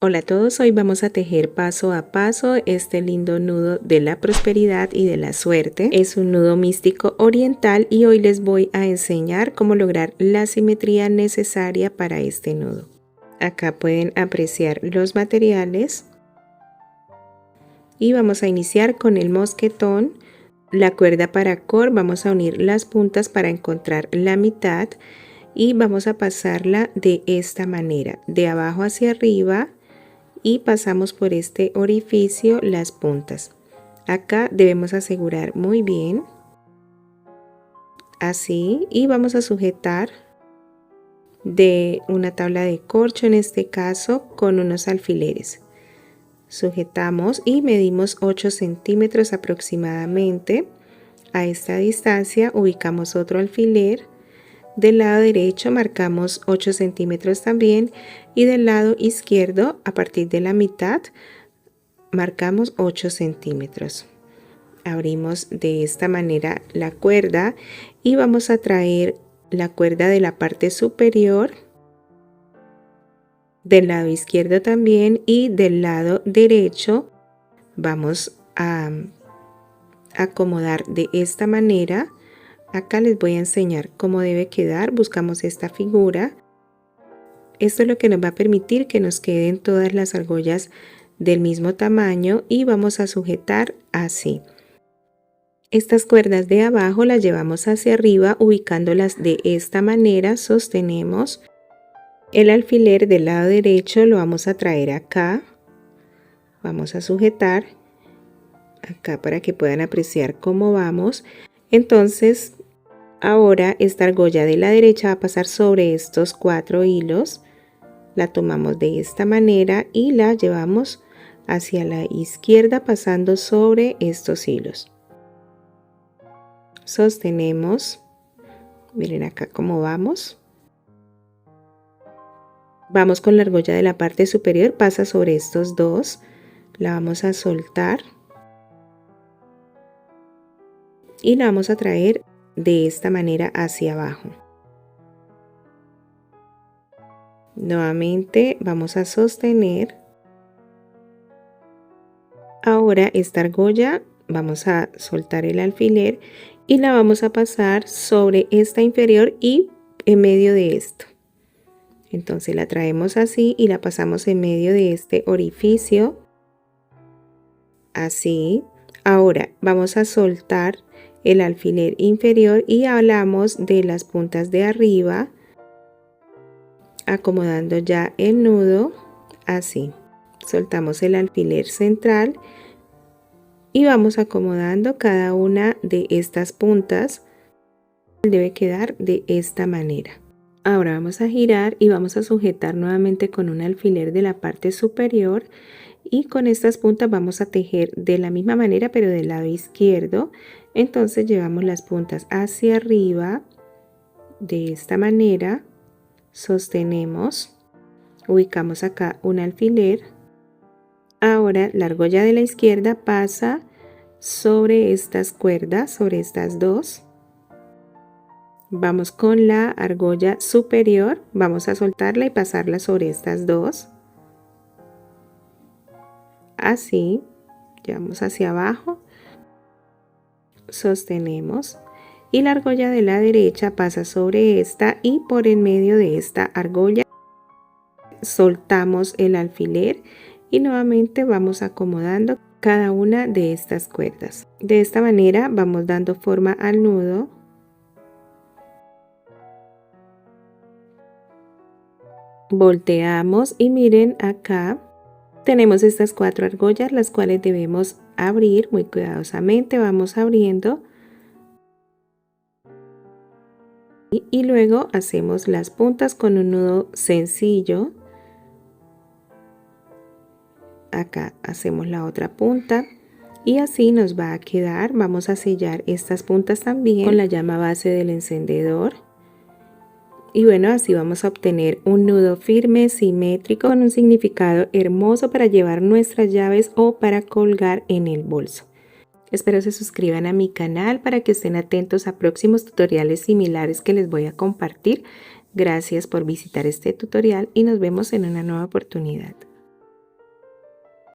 Hola a todos, hoy vamos a tejer paso a paso este lindo nudo de la prosperidad y de la suerte. Es un nudo místico oriental y hoy les voy a enseñar cómo lograr la simetría necesaria para este nudo. Acá pueden apreciar los materiales y vamos a iniciar con el mosquetón, la cuerda paracord. Vamos a unir las puntas para encontrar la mitad y vamos a pasarla de esta manera, de abajo hacia arriba, y pasamos por este orificio las puntas. Acá debemos asegurar muy bien, así, y vamos a sujetar de una tabla de corcho, en este caso con unos alfileres. Sujetamos y medimos 8 centímetros aproximadamente. A esta distancia ubicamos otro alfiler. Del lado derecho marcamos 8 centímetros también y del lado izquierdo, a partir de la mitad, marcamos 8 centímetros. Abrimos de esta manera la cuerda y vamos a traer la cuerda de la parte superior, del lado izquierdo también, y del lado derecho vamos a acomodar de esta manera. Acá les voy a enseñar cómo debe quedar. Buscamos esta figura. Esto es lo que nos va a permitir que nos queden todas las argollas del mismo tamaño y vamos a sujetar así. Estas cuerdas de abajo las llevamos hacia arriba ubicándolas de esta manera. Sostenemos el alfiler del lado derecho, lo vamos a traer acá. Vamos a sujetar acá para que puedan apreciar cómo vamos. Entonces ahora esta argolla de la derecha va a pasar sobre estos 4 hilos, la tomamos de esta manera y la llevamos hacia la izquierda pasando sobre estos hilos. Sostenemos, miren acá cómo vamos. Vamos con la argolla de la parte superior, pasa sobre estos dos, la vamos a soltar y la vamos a traer de esta manera hacia abajo. Nuevamente vamos a sostener. Ahora esta argolla vamos a soltar el alfiler y la vamos a pasar sobre esta inferior y en medio de esto. Entonces la traemos así y la pasamos en medio de este orificio, así. Ahora vamos a soltar el alfiler inferior y hablamos de las puntas de arriba, acomodando ya el nudo así. Soltamos el alfiler central y vamos acomodando cada una de estas puntas. Debe quedar de esta manera. Ahora vamos a girar y vamos a sujetar nuevamente con un alfiler de la parte superior y con estas puntas vamos a tejer de la misma manera pero del lado izquierdo. Entonces llevamos las puntas hacia arriba de esta manera, sostenemos, ubicamos acá un alfiler. Ahora la argolla de la izquierda pasa sobre estas cuerdas, sobre estas dos. Vamos con la argolla superior, vamos a soltarla y pasarla sobre estas dos. Así, llevamos hacia abajo, sostenemos y la argolla de la derecha pasa sobre esta y por en medio de esta argolla soltamos el alfiler y nuevamente vamos acomodando cada una de estas cuerdas. De esta manera vamos dando forma al nudo. Volteamos y miren acá tenemos estas 4 argollas las cuales debemos abrir muy cuidadosamente. Vamos abriendo y luego hacemos las puntas con un nudo sencillo. Acá hacemos la otra punta y así nos va a quedar. Vamos a sellar estas puntas también con la llama base del encendedor. Y bueno, así vamos a obtener un nudo firme, simétrico, con un significado hermoso para llevar nuestras llaves o para colgar en el bolso. Espero se suscriban a mi canal para que estén atentos a próximos tutoriales similares que les voy a compartir. Gracias por visitar este tutorial y nos vemos en una nueva oportunidad.